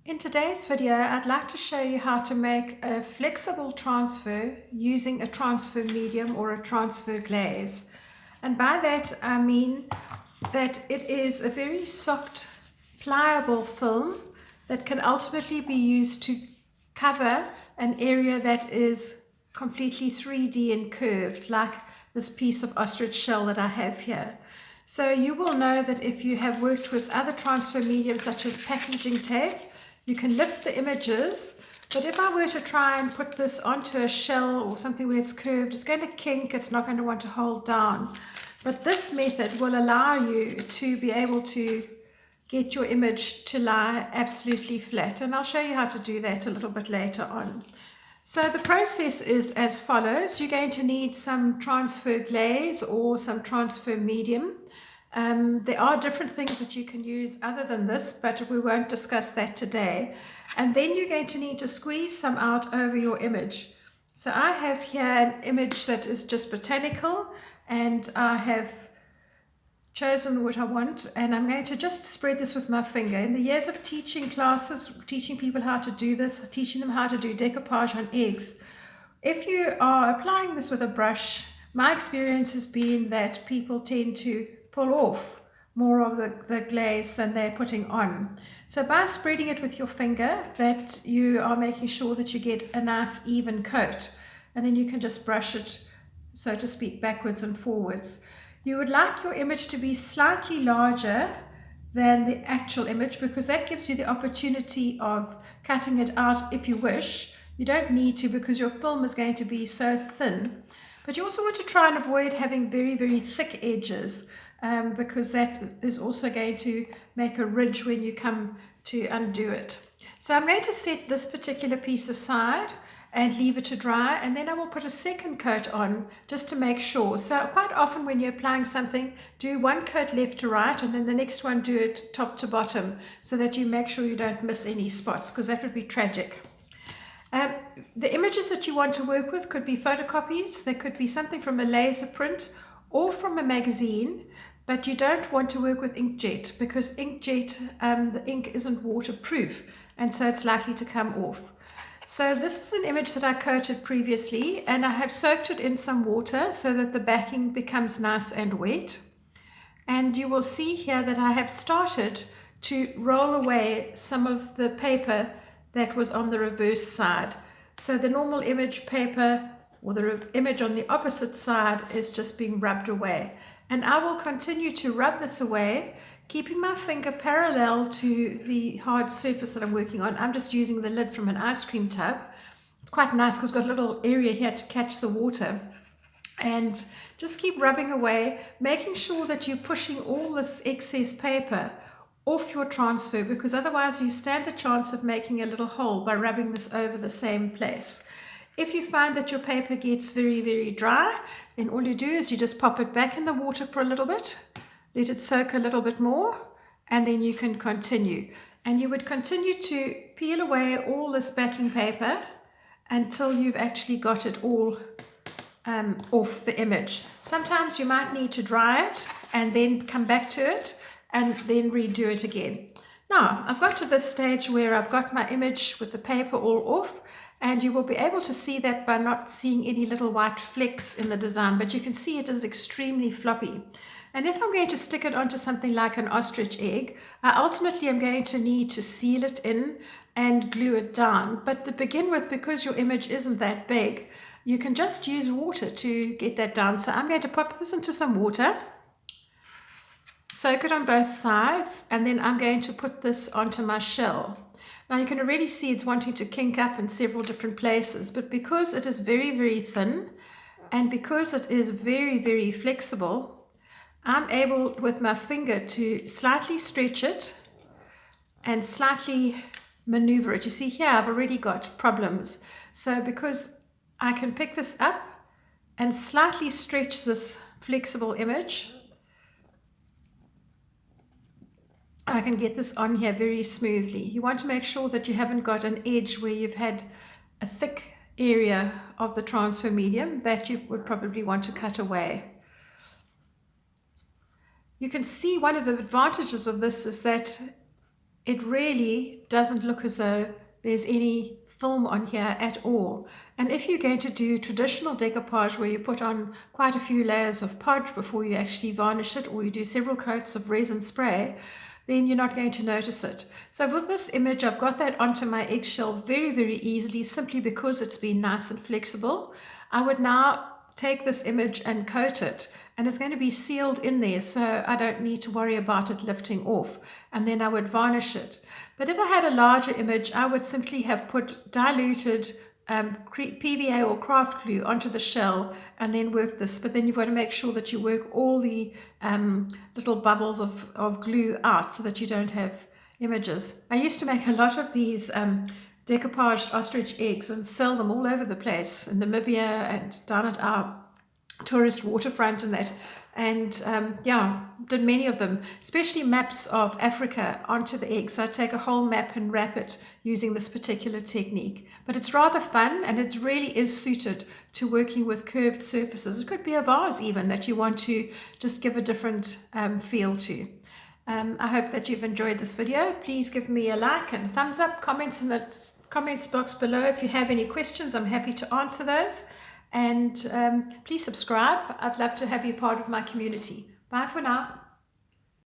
In today's video, I'd like to show you how to make a flexible transfer using a transfer medium or a transfer glaze. And by that, I mean that it is a very soft, pliable film that can ultimately be used to cover an area that is completely 3D and curved, like this piece of ostrich shell that I have here. So you will know that if you have worked with other transfer mediums such as packaging tape, you can lift the images, but if I were to try and put this onto a shell or something where it's curved, it's going to kink, it's not going to want to hold down. But this method will allow you to be able to get your image to lie absolutely flat, and I'll show you how to do that a little bit later on. So the process is as follows. You're going to need some transfer glaze or some transfer medium. There are different things that you can use other than this, but we won't discuss that today. And then you're going to need to squeeze some out over your image. So I have here an image that is just botanical, and I have chosen what I want, and I'm going to just spread this with my finger. In the years of teaching classes, teaching people how to do this, teaching them how to do decoupage on eggs, if you are applying this with a brush, my experience has been that people tend to pull off more of the glaze than they're putting on. So by spreading it with your finger, that you are making sure that you get a nice even coat, and then you can just brush it, so to speak, backwards and forwards. You would like your image to be slightly larger than the actual image, because that gives you the opportunity of cutting it out if you wish. You don't need to, because your film is going to be so thin. But you also want to try and avoid having very, very thick edges, because that is also going to make a ridge when you come to undo it. So I'm going to set this particular piece aside and leave it to dry, and then I will put a second coat on just to make sure. So quite often when you're applying something, do one coat left to right, and then the next one do it top to bottom, so that you make sure you don't miss any spots, because that would be tragic. The images that you want to work with could be photocopies, there could be something from a laser print or from a magazine, but you don't want to work with inkjet, because inkjet, the ink isn't waterproof, and so it's likely to come off. So this is an image that I coated previously, and I have soaked it in some water so that the backing becomes nice and wet. And you will see here that I have started to roll away some of the paper that was on the reverse side. So the normal image paper, or the image on the opposite side, is just being rubbed away. And I will continue to rub this away, keeping my finger parallel to the hard surface that I'm working on. I'm just using the lid from an ice cream tub. It's quite nice because it's got a little area here to catch the water. And just keep rubbing away, making sure that you're pushing all this excess paper off your transfer, because otherwise you stand a chance of making a little hole by rubbing this over the same place. If you find that your paper gets very, very dry, then all you do is you just pop it back in the water for a little bit, let it soak a little bit more, and then you can continue. And you would continue to peel away all this backing paper until you've actually got it all off the image. Sometimes you might need to dry it and then come back to it and then redo it again. Now, I've got to this stage where I've got my image with the paper all off, and you will be able to see that by not seeing any little white flecks in the design, but you can see it is extremely floppy. And if I'm going to stick it onto something like an ostrich egg, I ultimately am going to need to seal it in and glue it down. But to begin with, because your image isn't that big, you can just use water to get that down. So I'm going to pop this into some water, soak it on both sides, and then I'm going to put this onto my shell. Now you can already see it's wanting to kink up in several different places, but because it is very, very thin, and because it is very, very flexible, I'm able with my finger to slightly stretch it and slightly maneuver it. You see here I've already got problems. So because I can pick this up and slightly stretch this flexible image, I can get this on here very smoothly. You want to make sure that you haven't got an edge where you've had a thick area of the transfer medium that you would probably want to cut away. You can see one of the advantages of this is that it really doesn't look as though there's any film on here at all. And if you're going to do traditional decoupage where you put on quite a few layers of podge before you actually varnish it, or you do several coats of resin spray, then you're not going to notice it. So with this image, I've got that onto my eggshell very, very easily, simply because it's been nice and flexible. I would now take this image and coat it, and it's going to be sealed in there, so I don't need to worry about it lifting off, and then I would varnish it. But if I had a larger image, I would simply have put diluted PVA or craft glue onto the shell and then work this. But then you've got to make sure that you work all the little bubbles of glue out so that you don't have images. I used to make a lot of these decoupaged ostrich eggs and sell them all over the place in Namibia and down at our tourist waterfront and that. And yeah, did many of them, especially maps of Africa onto the egg. So I take a whole map and wrap it using this particular technique. But it's rather fun, and it really is suited to working with curved surfaces. It could be a vase even that you want to just give a different feel to. I hope that you've enjoyed this video. Please give me a like and a thumbs up. Comments in the comments box below if you have any questions. I'm happy to answer those. And please subscribe. I'd love to have you part of my community. Bye for now.